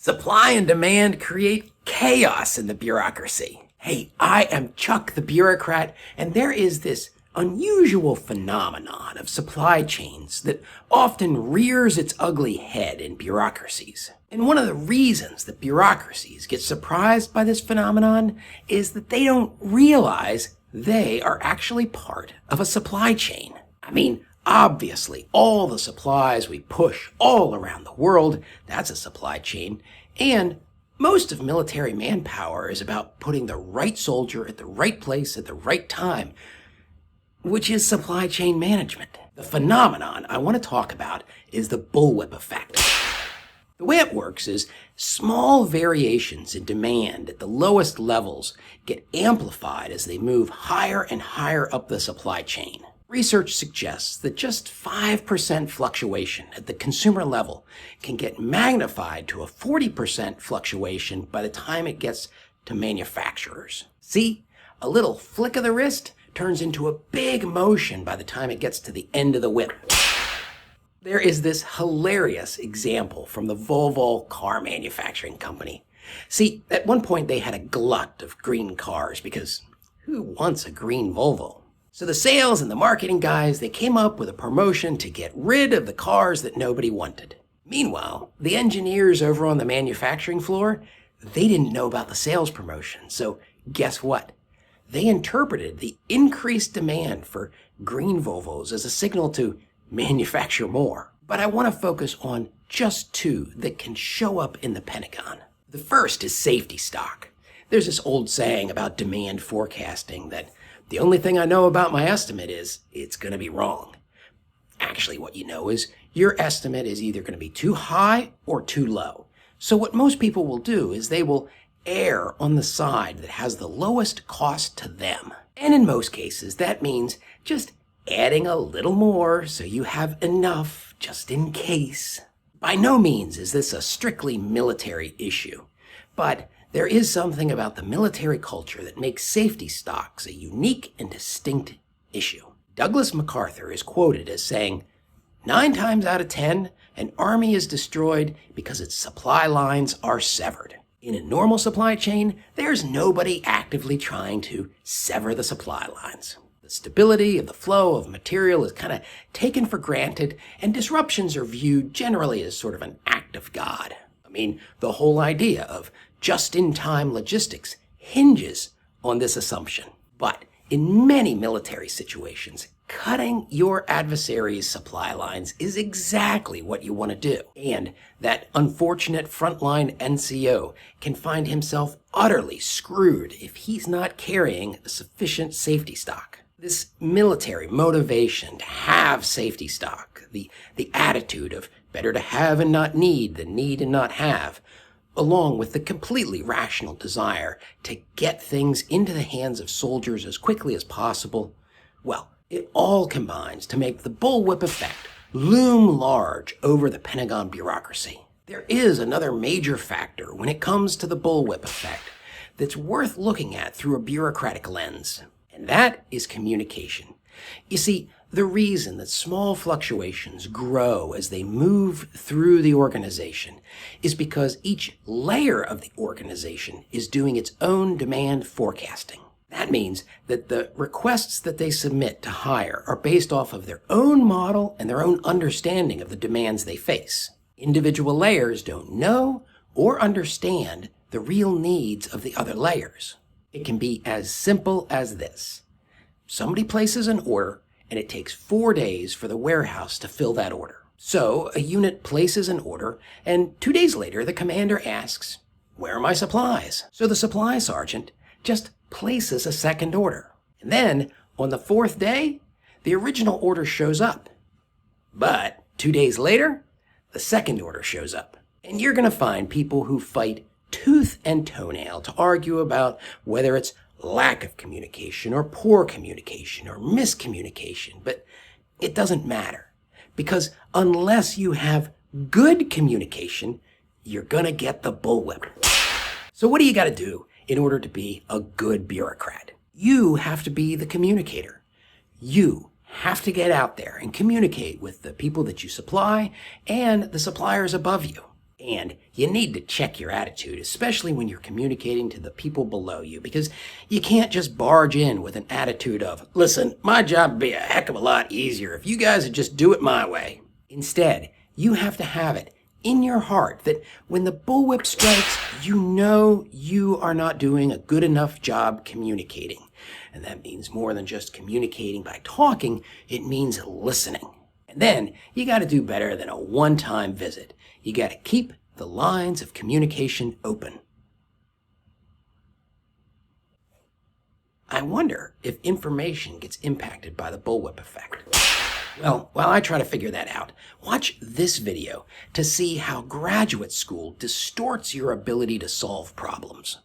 Supply and demand create chaos in the bureaucracy. Hey, I am Chuck the bureaucrat, and there is this unusual phenomenon of supply chains that often rears its ugly head in bureaucracies. And one of the reasons that bureaucracies get surprised by this phenomenon is that they don't realize they are actually part of a supply chain. I mean, obviously, all the supplies we push all around the world, that's a supply chain. And most of military manpower is about putting the right soldier at the right place at the right time, which is supply chain management. The phenomenon I want to talk about is the bullwhip effect. The way it works is small variations in demand at the lowest levels get amplified as they move higher and higher up the supply chain. Research suggests that just 5% fluctuation at the consumer level can get magnified to a 40% fluctuation by the time it gets to manufacturers. See, a little flick of the wrist turns into a big motion by the time it gets to the end of the whip. There is this hilarious example from the Volvo car manufacturing company. See, at one point they had a glut of green cars because who wants a green Volvo? So the sales and the marketing guys, they came up with a promotion to get rid of the cars that nobody wanted. Meanwhile, the engineers over on the manufacturing floor, they didn't know about the sales promotion. So guess what? They interpreted the increased demand for green Volvos as a signal to manufacture more. But I want to focus on just two that can show up in the Pentagon. The first is safety stock. There's this old saying about demand forecasting that the only thing I know about my estimate is it's going to be wrong. Actually, what you know is your estimate is either going to be too high or too low. So what most people will do is they will err on the side that has the lowest cost to them. And in most cases, that means just adding a little more so you have enough just in case. By no means is this a strictly military issue, but there is something about the military culture that makes safety stocks a unique and distinct issue. Douglas MacArthur is quoted as saying, 9 times out of 10, an army is destroyed because its supply lines are severed. In a normal supply chain, there's nobody actively trying to sever the supply lines. The stability of the flow of material is kind of taken for granted, and disruptions are viewed generally as sort of an act of God. I mean, the whole idea of just-in-time logistics hinges on this assumption. But in many military situations, cutting your adversary's supply lines is exactly what you want to do. And that unfortunate frontline NCO can find himself utterly screwed if he's not carrying a sufficient safety stock. This military motivation to have safety stock, the attitude of better to have and not need than need and not have, along with the completely rational desire to get things into the hands of soldiers as quickly as possible, well, it all combines to make the bullwhip effect loom large over the Pentagon bureaucracy. There is another major factor when it comes to the bullwhip effect that's worth looking at through a bureaucratic lens, and that is communication. You see, the reason that small fluctuations grow as they move through the organization is because each layer of the organization is doing its own demand forecasting. That means that the requests that they submit to hire are based off of their own model and their own understanding of the demands they face. Individual layers don't know or understand the real needs of the other layers. It can be as simple as this. Somebody places an order, and it takes 4 days for the warehouse to fill that order. So a unit places an order, and 2 days later the commander asks, "Where are my supplies?" So the supply sergeant just places a second order. And then, on the 4th day, the original order shows up. But 2 days later, the second order shows up. And you're going to find people who fight tooth and toenail to argue about whether it's lack of communication or poor communication or miscommunication, but it doesn't matter. Because unless you have good communication, you're going to get the bullwhip. So what do you got to do in order to be a good bureaucrat? You have to be the communicator. You have to get out there and communicate with the people that you supply and the suppliers above you. And you need to check your attitude, especially when you're communicating to the people below you, because you can't just barge in with an attitude of, listen, my job would be a heck of a lot easier if you guys would just do it my way. Instead, you have to have it in your heart that when the bullwhip strikes, you know you are not doing a good enough job communicating. And that means more than just communicating by talking, it means listening. And then you got to do better than a one-time visit. You got to keep the lines of communication open. I wonder if information gets impacted by the bullwhip effect. Well, while I try to figure that out, watch this video to see how graduate school distorts your ability to solve problems.